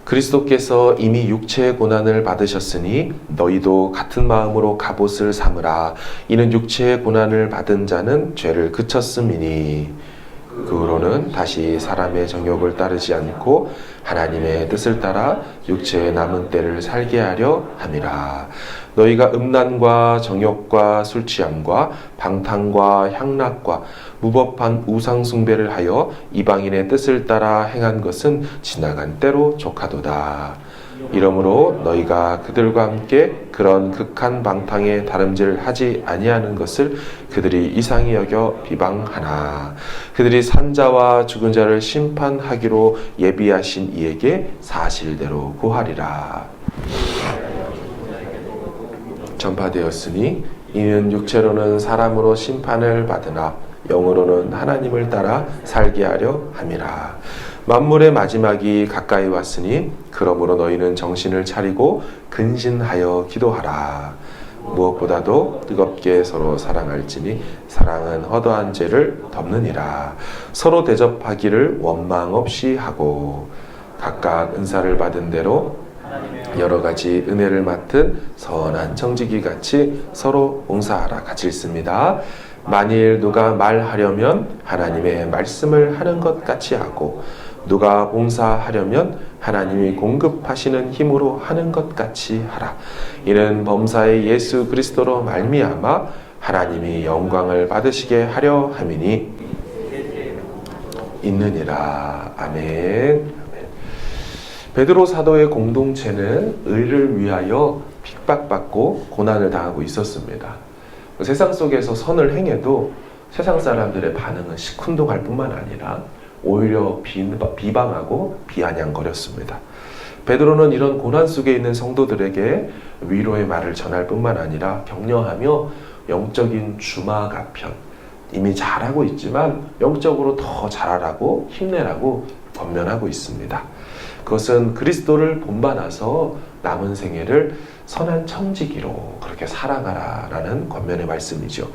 그리스도께서 이미 육체의 고난을 받으셨으니 너희도 같은 마음으로 갑옷을 삼으라. 이는 육체의 고난을 받은 자는 죄를 그쳤음이니 그 후로는 다시 사람의 정욕을 따르지 않고 하나님의 뜻을 따라 육체의 남은 때를 살게 하려 함이라. 너희가 음란과 정욕과 술취함과 방탕과 향락과 무법한 우상 숭배를 하여 이방인의 뜻을 따라 행한 것은 지나간 때로 족하도다. 이러므로 너희가 그들과 함께 그런 극한 방탕의 다름질을 하지 아니하는 것을 그들이 이상히 여겨 비방하나. 그들이 산자와 죽은 자를 심판하기로 예비하신 이에게 사실대로 고하리라. 전파되었으니 이는 육체로는 사람으로 심판을 받으나 영으로는 하나님을 따라 살게 하려 함이라. 만물의 마지막이 가까이 왔으니 그러므로 너희는 정신을 차리고 근신하여 기도하라. 무엇보다도 뜨겁게 서로 사랑할지니 사랑은 허다한 죄를 덮느니라. 서로 대접하기를 원망 없이 하고 각각 은사를 받은 대로 여러 가지 은혜를 맡은 선한 청지기 같이 서로 봉사하라. 같이 읽습니다. 만일 누가 말하려면 하나님의 말씀을 하는 것 같이 하고 누가 봉사하려면 하나님이 공급하시는 힘으로 하는 것 같이 하라. 이는 범사의 예수 그리스도로 말미암아 하나님이 영광을 받으시게 하려 함이니 있느니라. 아멘. 베드로 사도의 공동체는 의를 위하여 핍박받고 고난을 당하고 있었습니다. 세상 속에서 선을 행해도 세상 사람들의 반응은 시큰둥할 뿐만 아니라 오히려 비방하고 비아냥거렸습니다. 베드로는 이런 고난 속에 있는 성도들에게 위로의 말을 전할 뿐만 아니라 격려하며 영적인 주마가편, 이미 잘하고 있지만 영적으로 더 잘하라고 힘내라고 권면하고 있습니다. 그것은 그리스도를 본받아서 남은 생애를 선한 청지기로 그렇게 살아가라라는 권면의 말씀이죠.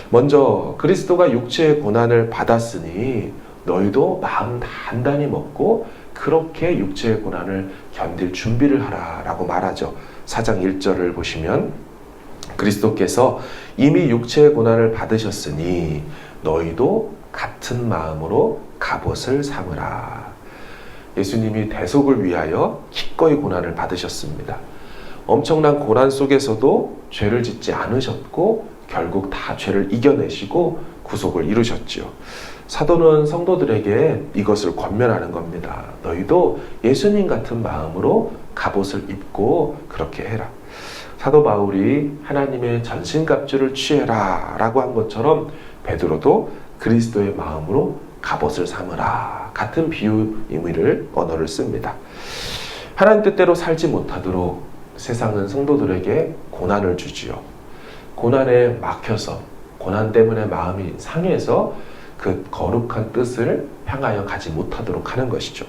먼저 그리스도가 육체의 고난을 받았으니 너희도 마음 단단히 먹고 그렇게 육체의 고난을 견딜 준비를 하라라고 말하죠. 4장 1절을 보시면 그리스도께서 이미 육체의 고난을 받으셨으니 너희도 같은 마음으로 갑옷을 삼으라. 예수님이 대속을 위하여 기꺼이 고난을 받으셨습니다. 엄청난 고난 속에서도 죄를 짓지 않으셨고 결국 다 죄를 이겨내시고 구속을 이루셨지요. 사도는 성도들에게 이것을 권면하는 겁니다. 너희도 예수님 같은 마음으로 갑옷을 입고 그렇게 해라. 사도 바울이 하나님의 전신갑주를 취해라 라고 한 것처럼 베드로도 그리스도의 마음으로 갑옷을 삼으라 같은 비유 의미를 언어를 씁니다. 하나님 뜻대로 살지 못하도록 세상은 성도들에게 고난을 주지요. 고난에 막혀서 고난 때문에 마음이 상해서 그 거룩한 뜻을 향하여 가지 못하도록 하는 것이죠.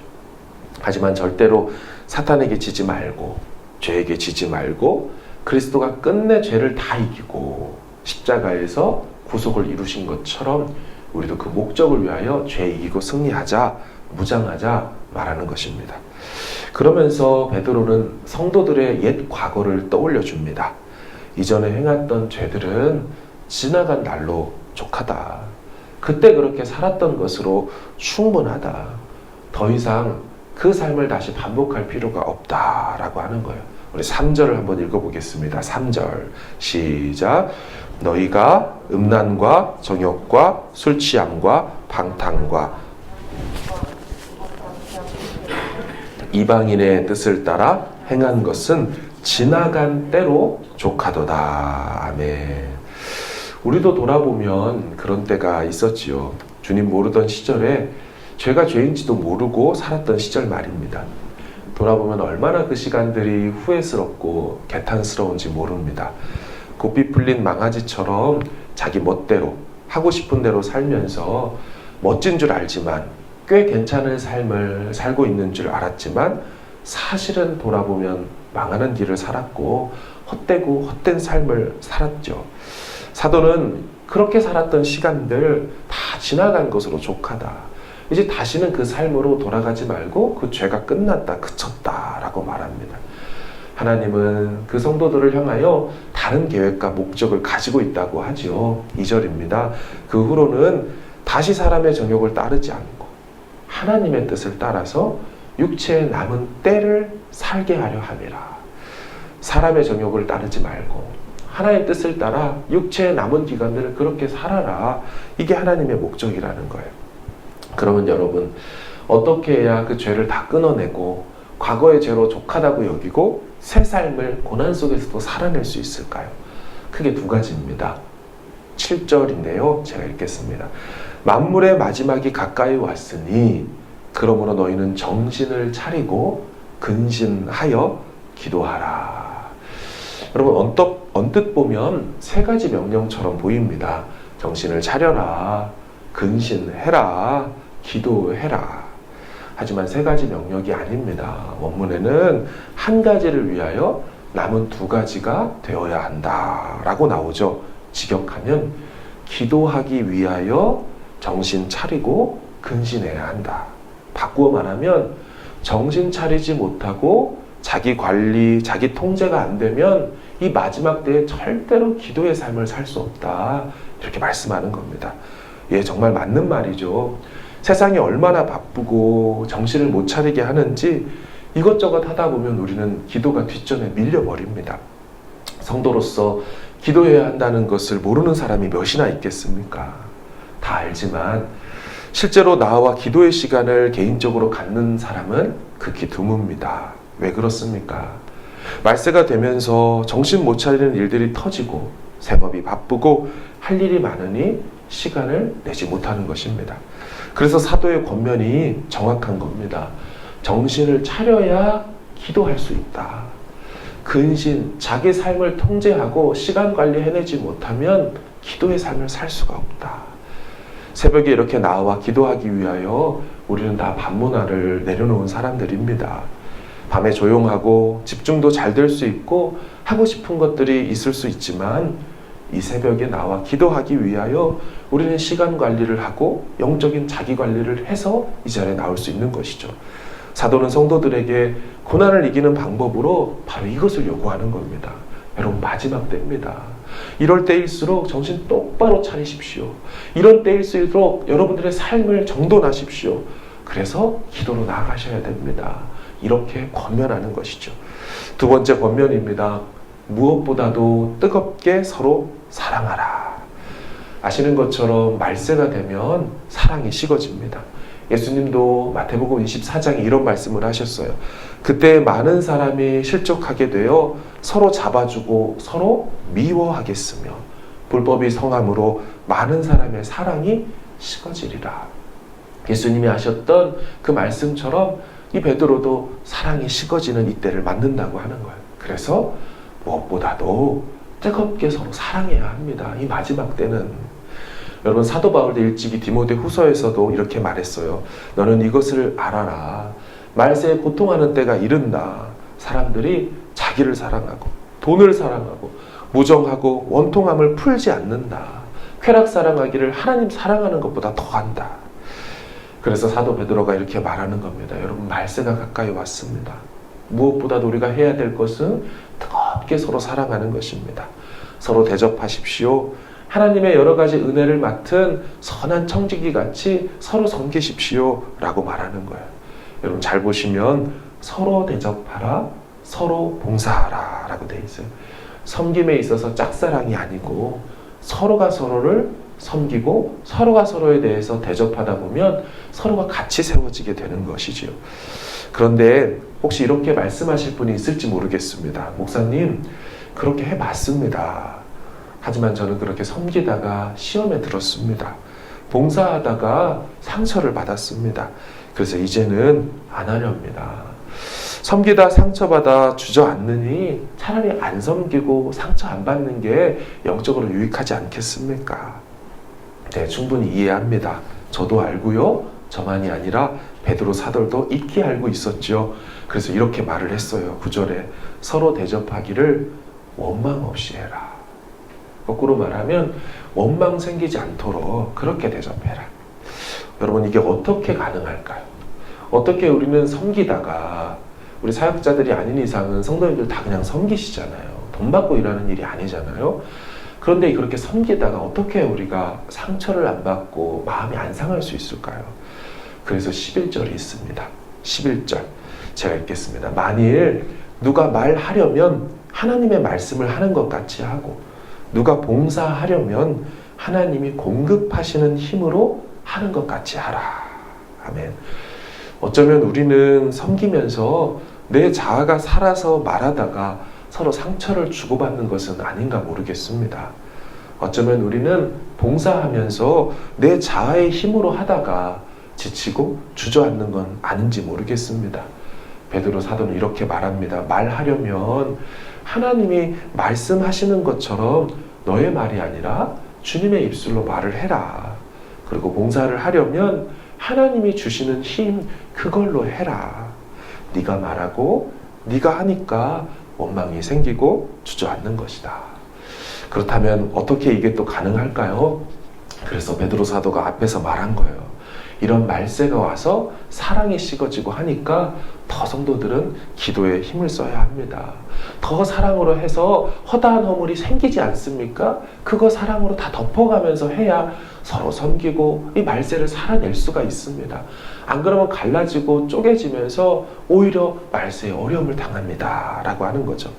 하지만 절대로 사탄에게 지지 말고 죄에게 지지 말고 그리스도가 끝내 죄를 다 이기고 십자가에서 구속을 이루신 것처럼 우리도 그 목적을 위하여 죄 이기고 승리하자, 무장하자 말하는 것입니다. 그러면서 베드로는 성도들의 옛 과거를 떠올려 줍니다. 이전에 행했던 죄들은 지나간 날로 족하다. 그때 그렇게 살았던 것으로 충분하다. 더 이상 그 삶을 다시 반복할 필요가 없다라고 하는 거예요. 우리 3절을 한번 읽어보겠습니다. 3절 시작. 너희가 음란과 정욕과 술취함과 방탕과 이방인의 뜻을 따라 행한 것은 지나간 때로 족하도다. 아멘. 우리도 돌아보면 그런 때가 있었지요. 주님 모르던 시절에 죄가 죄인지도 모르고 살았던 시절 말입니다. 돌아보면 얼마나 그 시간들이 후회스럽고 개탄스러운지 모릅니다. 고삐 풀린 망아지처럼 자기 멋대로 하고 싶은 대로 살면서 멋진 줄 알지만 꽤 괜찮은 삶을 살고 있는 줄 알았지만 사실은 돌아보면 망하는 길을 살았고 헛되고 헛된 삶을 살았죠. 사도는 그렇게 살았던 시간들 다 지나간 것으로 족하다. 이제 다시는 그 삶으로 돌아가지 말고 그 죄가 끝났다, 그쳤다 라고 말합니다. 하나님은 그 성도들을 향하여 다른 계획과 목적을 가지고 있다고 하지요. 2절입니다. 그 후로는 다시 사람의 정욕을 따르지 않고 하나님의 뜻을 따라서 육체의 남은 때를 살게 하려 함이라. 사람의 정욕을 따르지 말고 하나님의 뜻을 따라 육체의 남은 기간들을 그렇게 살아라. 이게 하나님의 목적이라는 거예요. 그러면 여러분, 어떻게 해야 그 죄를 다 끊어내고 과거의 죄로 족하다고 여기고 새 삶을 고난 속에서도 살아낼 수 있을까요? 크게 두 가지입니다. 7절인데요. 제가 읽겠습니다. 만물의 마지막이 가까이 왔으니 그러므로 너희는 정신을 차리고 근신하여 기도하라. 여러분, 언뜻 보면 세 가지 명령처럼 보입니다. 정신을 차려라, 근신해라, 기도해라. 하지만 세 가지 명령이 아닙니다. 원문에는 한 가지를 위하여 남은 두 가지가 되어야 한다라고 나오죠. 직역하면 기도하기 위하여 정신 차리고 근신해야 한다. 바꾸어 말하면 정신 차리지 못하고 자기 관리, 자기 통제가 안 되면 이 마지막 때에 절대로 기도의 삶을 살 수 없다. 이렇게 말씀하는 겁니다. 예, 정말 맞는 말이죠. 세상이 얼마나 바쁘고 정신을 못 차리게 하는지 이것저것 하다 보면 우리는 기도가 뒷전에 밀려버립니다. 성도로서 기도해야 한다는 것을 모르는 사람이 몇이나 있겠습니까? 다 알지만 실제로 나와 기도의 시간을 개인적으로 갖는 사람은 극히 드뭅니다. 왜 그렇습니까? 말세가 되면서 정신 못 차리는 일들이 터지고 생업이 바쁘고 할 일이 많으니 시간을 내지 못하는 것입니다. 그래서 사도의 권면이 정확한 겁니다. 정신을 차려야 기도할 수 있다. 근신, 자기 삶을 통제하고 시간 관리 해내지 못하면 기도의 삶을 살 수가 없다. 새벽에 이렇게 나와 기도하기 위하여 우리는 다 밤문화를 내려놓은 사람들입니다. 밤에 조용하고 집중도 잘 될 수 있고 하고 싶은 것들이 있을 수 있지만 이 새벽에 나와 기도하기 위하여 우리는 시간 관리를 하고 영적인 자기 관리를 해서 이 자리에 나올 수 있는 것이죠. 사도는 성도들에게 고난을 이기는 방법으로 바로 이것을 요구하는 겁니다. 여러분, 마지막 때입니다. 이럴 때일수록 정신 똑바로 차리십시오. 이런 때일수록 여러분들의 삶을 정돈하십시오. 그래서 기도로 나아가셔야 됩니다. 이렇게 권면하는 것이죠. 두 번째 권면입니다. 무엇보다도 뜨겁게 서로 사랑하라. 아시는 것처럼 말세가 되면 사랑이 식어집니다. 예수님도 마태복음 24장에 이런 말씀을 하셨어요. 그때 많은 사람이 실족하게 되어 서로 잡아주고 서로 미워하겠으며 불법이 성함으로 많은 사람의 사랑이 식어지리라. 예수님이 하셨던 그 말씀처럼 이 베드로도 사랑이 식어지는 이때를 맞는다고 하는 거예요. 그래서 무엇보다도 뜨겁게 서로 사랑해야 합니다. 이 마지막 때는. 여러분, 사도 바울도 일찍이 디모데 후서에서도 이렇게 말했어요. 너는 이것을 알아라. 말세에 고통하는 때가 이른다. 사람들이 자기를 사랑하고 돈을 사랑하고 무정하고 원통함을 풀지 않는다. 쾌락 사랑하기를 하나님 사랑하는 것보다 더한다. 그래서 사도 베드로가 이렇게 말하는 겁니다. 여러분, 말세가 가까이 왔습니다. 무엇보다도 우리가 해야 될 것은 뜨겁게 서로 사랑하는 것입니다. 서로 대접하십시오. 하나님의 여러 가지 은혜를 맡은 선한 청지기 같이 서로 섬기십시오 라고 말하는 거예요. 여러분, 잘 보시면 서로 대접하라, 서로 봉사하라 라고 되어 있어요. 섬김에 있어서 짝사랑이 아니고 서로가 서로를 섬기고 서로가 서로에 대해서 대접하다 보면 서로가 같이 세워지게 되는 것이지요. 그런데 혹시 이렇게 말씀하실 분이 있을지 모르겠습니다. 목사님, 그렇게 해봤습니다. 하지만 저는 그렇게 섬기다가 시험에 들었습니다. 봉사하다가 상처를 받았습니다. 그래서 이제는 안 하려 합니다. 섬기다 상처받아 주저앉느니 차라리 안 섬기고 상처 안 받는 게 영적으로 유익하지 않겠습니까? 네, 충분히 이해합니다. 저도 알고요. 저만이 아니라 베드로 사도도 익히 알고 있었죠. 그래서 이렇게 말을 했어요. 9절에 서로 대접하기를 원망 없이 해라. 거꾸로 말하면 원망 생기지 않도록 그렇게 대접해라. 여러분, 이게 어떻게 가능할까요? 어떻게 우리는 섬기다가, 우리 사역자들이 아닌 이상은 성도님들 다 그냥 섬기시잖아요. 돈 받고 일하는 일이 아니잖아요. 그런데 그렇게 섬기다가 어떻게 우리가 상처를 안 받고 마음이 안 상할 수 있을까요? 그래서 11절이 있습니다. 11절 제가 읽겠습니다. 만일 누가 말하려면 하나님의 말씀을 하는 것 같이 하고, 누가 봉사하려면 하나님이 공급하시는 힘으로 하는 것 같이 하라. 아멘. 어쩌면 우리는 섬기면서 내 자아가 살아서 말하다가 서로 상처를 주고받는 것은 아닌가 모르겠습니다. 어쩌면 우리는 봉사하면서 내 자아의 힘으로 하다가 지치고 주저앉는 건 아닌지 모르겠습니다. 베드로 사도는 이렇게 말합니다. 말하려면 하나님이 말씀하시는 것처럼 너의 말이 아니라 주님의 입술로 말을 해라. 그리고 봉사를 하려면 하나님이 주시는 힘, 그걸로 해라. 네가 말하고 네가 하니까 원망이 생기고 주저앉는 것이다. 그렇다면 어떻게 이게 또 가능할까요? 그래서 베드로 사도가 앞에서 말한 거예요. 이런 말세가 와서 사랑이 식어지고 하니까 더 성도들은 기도에 힘을 써야 합니다. 더 사랑으로 해서 허다한 허물이 생기지 않습니까? 그거 사랑으로 다 덮어가면서 해야 서로 섬기고 이 말세를 살아낼 수가 있습니다. 안 그러면 갈라지고 쪼개지면서 오히려 말세에 어려움을 당합니다. 라고 하는 거죠.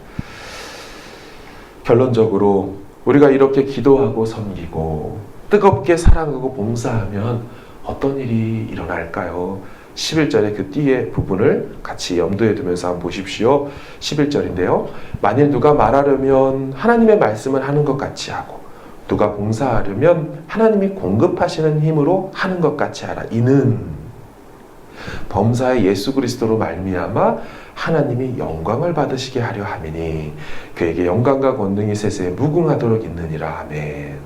결론적으로 우리가 이렇게 기도하고 섬기고 뜨겁게 사랑하고 봉사하면 어떤 일이 일어날까요? 11절의 그 뒤에 부분을 같이 염두에 두면서 한번 보십시오. 11절인데요. 만일 누가 말하려면 하나님의 말씀을 하는 것 같이 하고, 누가 봉사하려면 하나님이 공급하시는 힘으로 하는 것 같이 하라. 이는 범사의 예수 그리스도로 말미암아 하나님이 영광을 받으시게 하려 함이니 그에게 영광과 권능이 세세에 무궁하도록 있느니라. 아멘.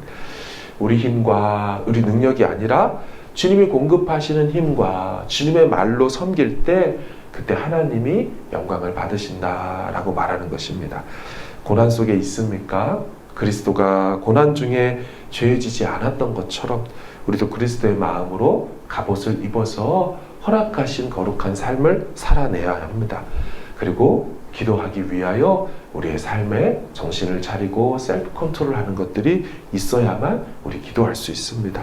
우리 힘과 우리 능력이 아니라 주님이 공급하시는 힘과 주님의 말로 섬길 때 그때 하나님이 영광을 받으신다라고 말하는 것입니다. 고난 속에 있습니까? 그리스도가 고난 중에 죄지지 않았던 것처럼 우리도 그리스도의 마음으로 갑옷을 입어서 허락하신 거룩한 삶을 살아내야 합니다. 그리고 기도하기 위하여 우리의 삶에 정신을 차리고 셀프 컨트롤하는 것들이 있어야만 우리 기도할 수 있습니다.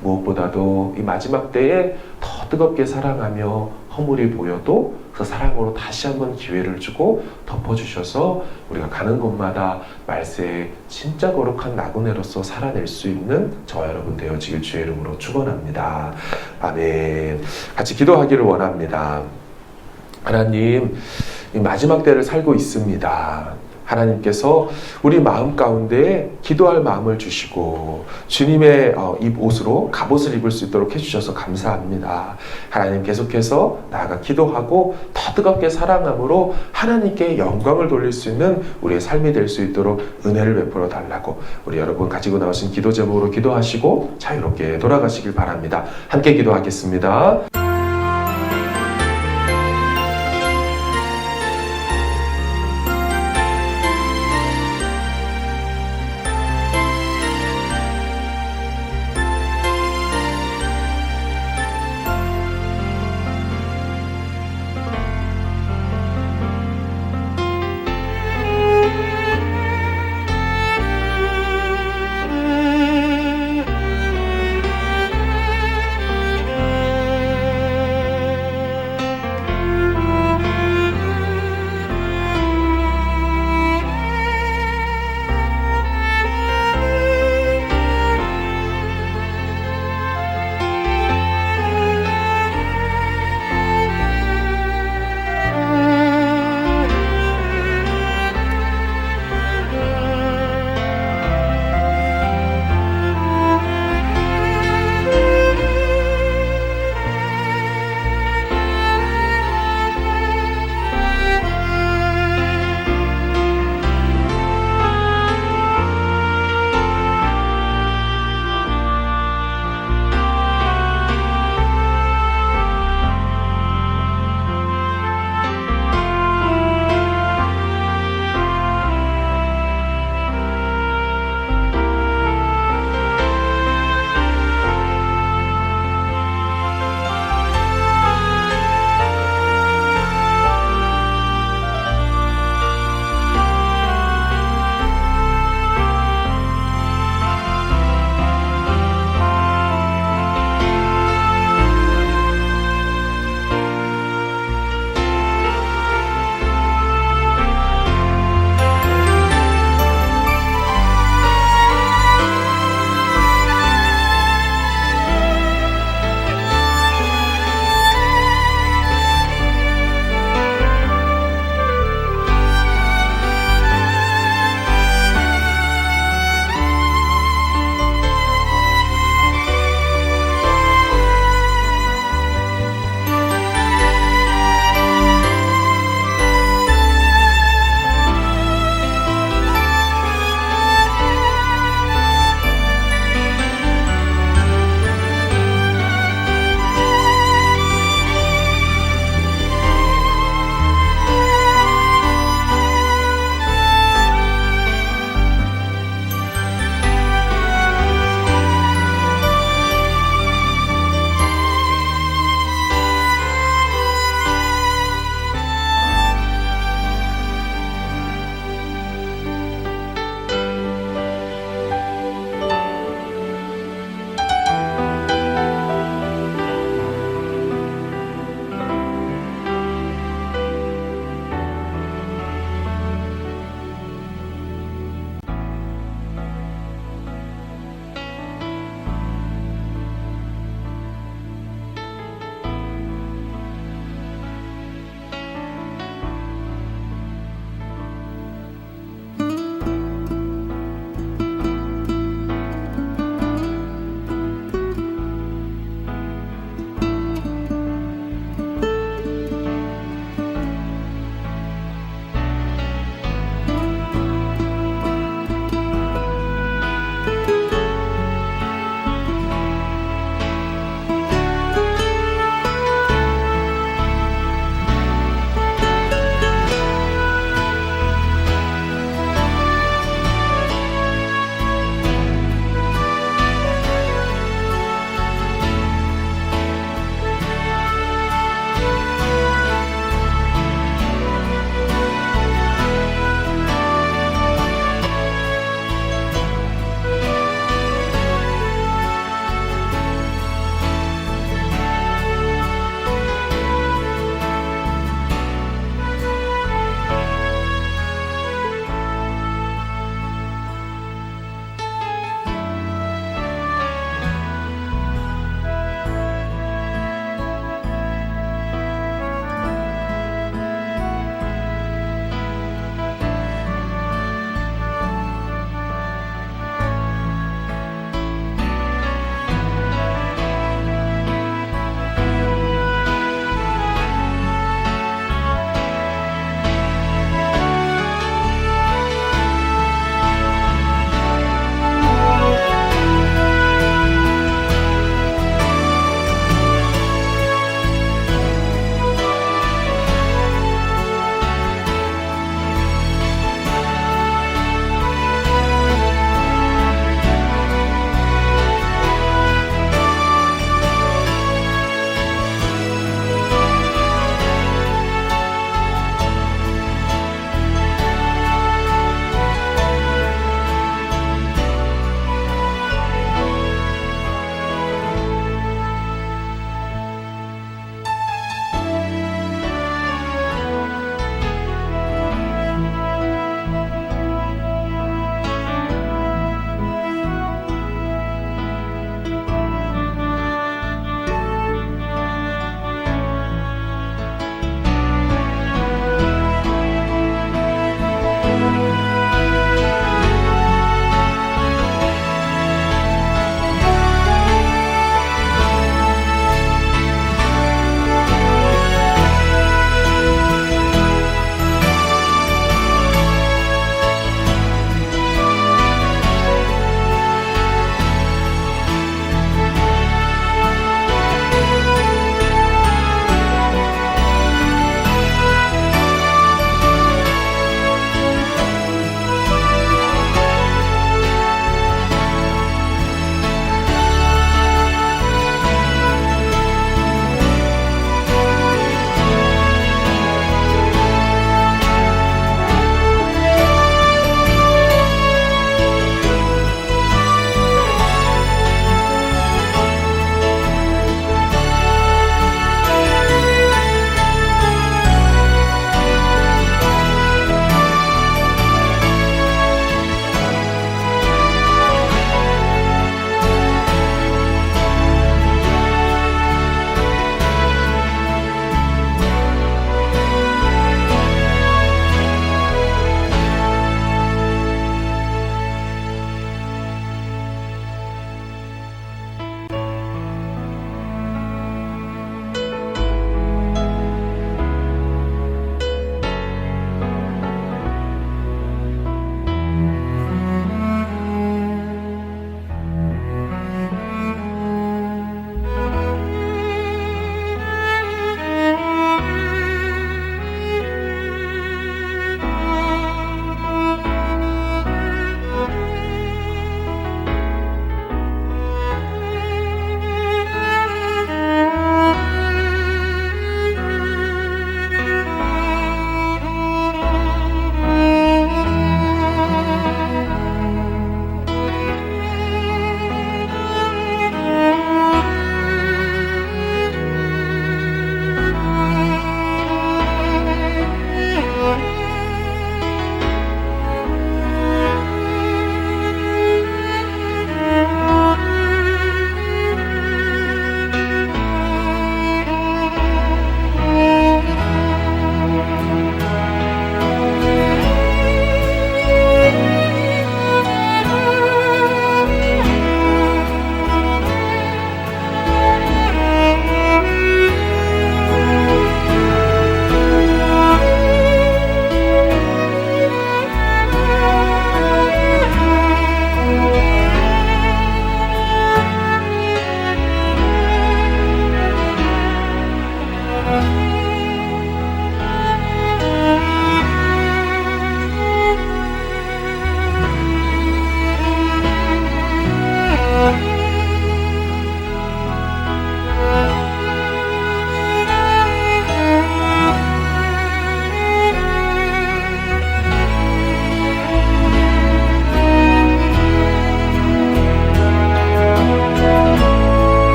무엇보다도 이 마지막 때에 더 뜨겁게 사랑하며 허물이 보여도 그 사랑으로 다시 한번 기회를 주고 덮어주셔서 우리가 가는 곳마다 말세에 진짜 거룩한 나그네로서 살아낼 수 있는 저와 여러분 되어지길 주의 이름으로 축원합니다. 아멘. 같이 기도하기를 원합니다. 하나님, 이 마지막 때를 살고 있습니다. 하나님께서 우리 마음 가운데 기도할 마음을 주시고 주님의 옷으로 갑옷을 입을 수 있도록 해주셔서 감사합니다. 하나님, 계속해서 나아가 기도하고 더 뜨겁게 사랑함으로 하나님께 영광을 돌릴 수 있는 우리의 삶이 될 수 있도록 은혜를 베풀어 달라고 우리 여러분 가지고 나오신 기도 제목으로 기도하시고 자유롭게 돌아가시길 바랍니다. 함께 기도하겠습니다.